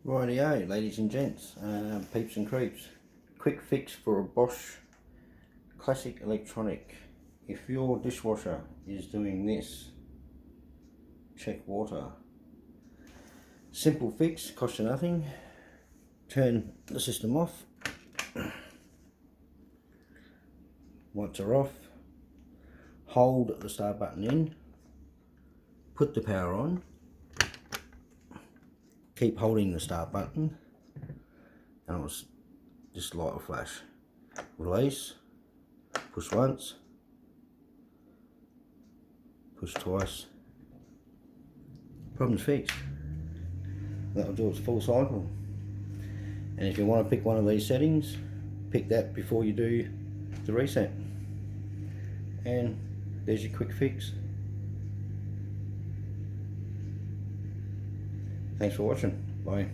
Rightio, ladies and gents, peeps and creeps. Quick fix for a Bosch classic electronic. If your dishwasher is doing this, check water. Simple fix, costs you nothing. Turn the system off. Lights are off. Hold the start button in. Put the power on. Keep holding the start button and it'll just light a flash. Release, push once, push twice, problem's fixed. That'll do its full cycle. And if you want to pick one of these settings, pick that before you do the reset. And there's your quick fix. Thanks for watching. Bye.